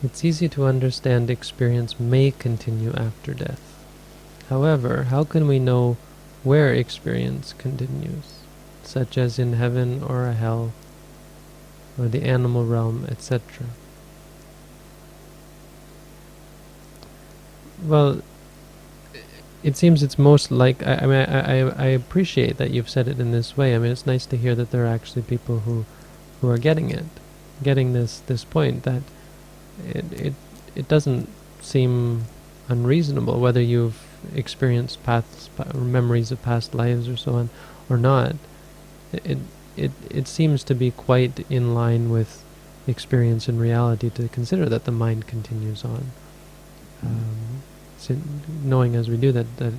It's easy to understand experience may continue after death. However, how can we know where experience continues, such as in heaven or a hell, or the animal realm, etc.? Well, it seems it's most like, I appreciate that you've said it in this way. I mean, it's nice to hear that there are actually people who are getting it, getting this point, that it doesn't seem unreasonable, whether you've experienced memories of past lives or so on or not. It seems to be quite in line with experience and reality to consider that the mind continues on, knowing as we do that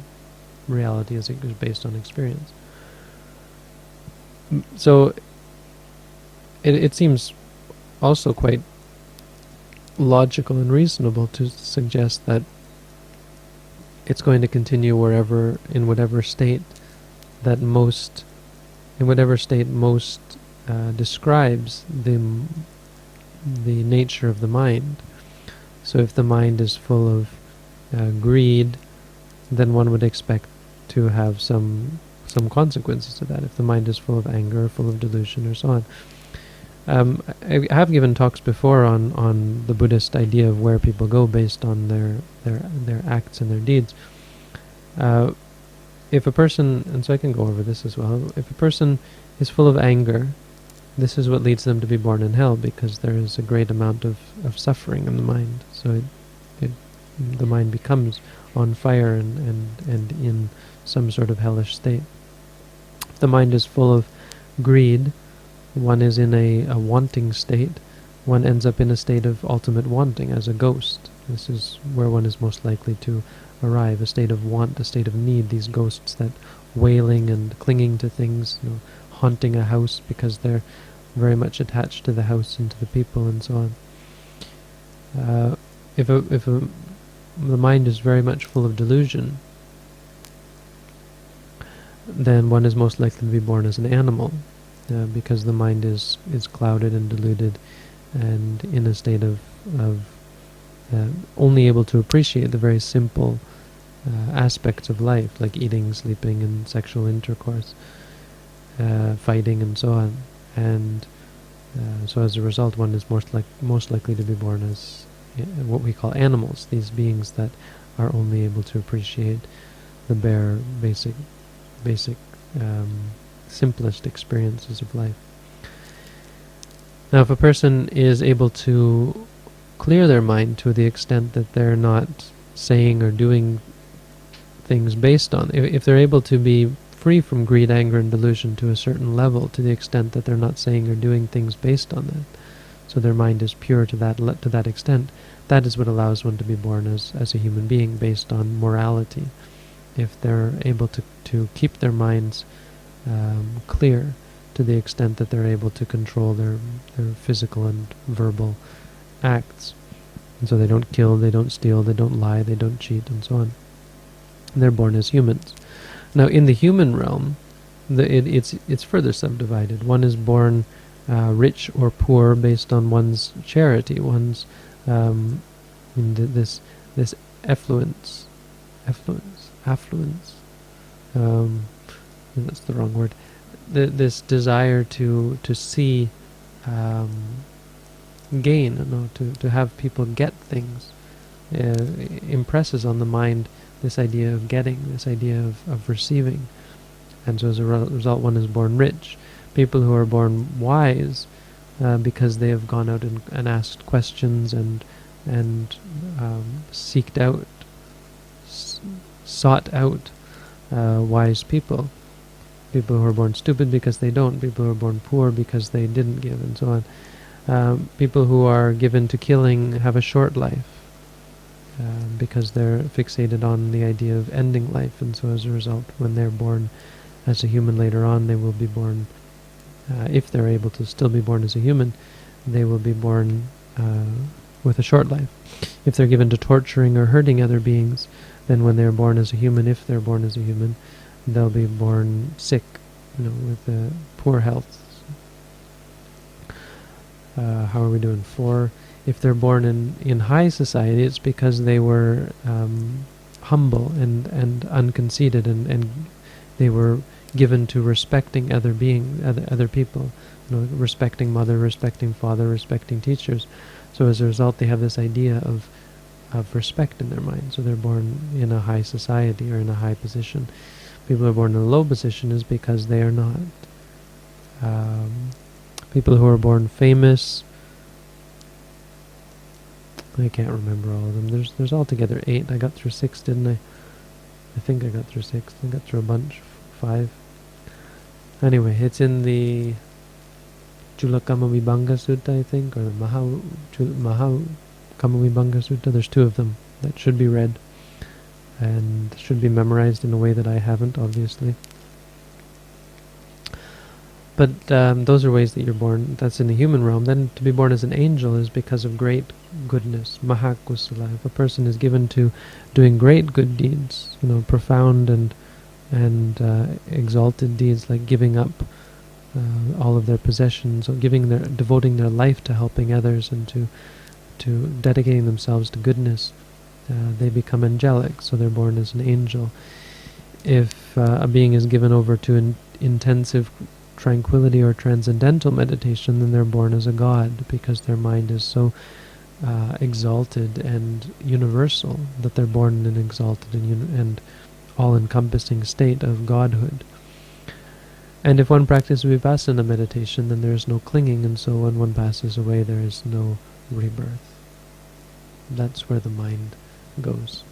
reality is based on experience. So it seems also quite logical and reasonable to suggest that it's going to continue in whatever state most describes the nature of the mind. So if the mind is full of greed, then one would expect to have some consequences to that. If the mind is full of anger, full of delusion, or so on. I have given talks before on the Buddhist idea of where people go based on their acts and their deeds. If a person, and so I can go over this as well, if a person is full of anger, this is what leads them to be born in hell, because there is a great amount of suffering in the mind. So the mind becomes on fire and in some sort of hellish state. If the mind is full of greed, one is in a wanting state. One ends up in a state of ultimate wanting as a ghost. This is where one is most likely to arrive, a state of want, a state of need. These ghosts that wailing and clinging to things, haunting a house because they're very much attached to the house and to the people and so on. If the mind is very much full of delusion, then one is most likely to be born as an animal, because the mind is clouded and deluded and in a state of only able to appreciate the very simple aspects of life, like eating, sleeping, and sexual intercourse, fighting, and so on. And so as a result, one is most likely to be born as what we call animals, these beings that are only able to appreciate the bare, basic, simplest experiences of life. Now, if a person is able to clear their mind to the extent that they're not saying or doing things based on, if they're able to be free from greed, anger, and delusion to a certain level, to the extent that they're not saying or doing things based on that, so their mind is pure to that extent, that is what allows one to be born as a human being based on morality. If they're able to keep their minds clear to the extent that they're able to control their physical and verbal acts, and so they don't kill, they don't steal, they don't lie, they don't cheat, and so on. They're born as humans. Now, in the human realm, it's further subdivided. One is born rich or poor based on one's charity, one's this affluence. That's the wrong word. This desire to see gain, to have people get things, impresses on the mind this idea of getting, this idea of receiving. And so as a result, one is born rich. People who are born wise, because they have gone out and asked questions and sought out wise people. People who are born stupid because they don't. People who are born poor because they didn't give, and so on. People who are given to killing have a short life, because they're fixated on the idea of ending life, and so as a result, when they're born as a human later on, they will be born, if they're able to still be born as a human, they will be born with a short life. If they're given to torturing or hurting other beings, then when they're born as a human, if they're born as a human, they'll be born sick, with poor health. How are we doing? 4. if they're born in high society, it's because they were humble and unconceited, and they were given to respecting other people, respecting mother, respecting father, respecting teachers. So as a result, they have this idea of respect in their mind. So they're born in a high society or in a high position. People who are born in a low position is because they are not. People who are born famous, I can't remember all of them. There's altogether 8. I got through 6, didn't I? I think I got through 6. I got through a bunch. 5. Anyway, it's in the Chulakamavibhanga Sutta, I think, or the Mahakamavibhanga Sutta. There's 2 of them that should be read and should be memorized in a way that I haven't, obviously. But those are ways that you're born. That's in the human realm. Then to be born as an angel is because of great goodness, mahakusala. If a person is given to doing great good deeds, profound and exalted deeds, like giving up all of their possessions, or devoting their life to helping others and to dedicating themselves to goodness, they become angelic. So they're born as an angel. If a being is given over to intensive tranquility or transcendental meditation, then they're born as a god, because their mind is so exalted and universal that they're born in an exalted and all-encompassing state of godhood. And if one practices vipassana meditation, then there is no clinging, and so when one passes away, there is no rebirth. That's where the mind goes.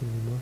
Any more?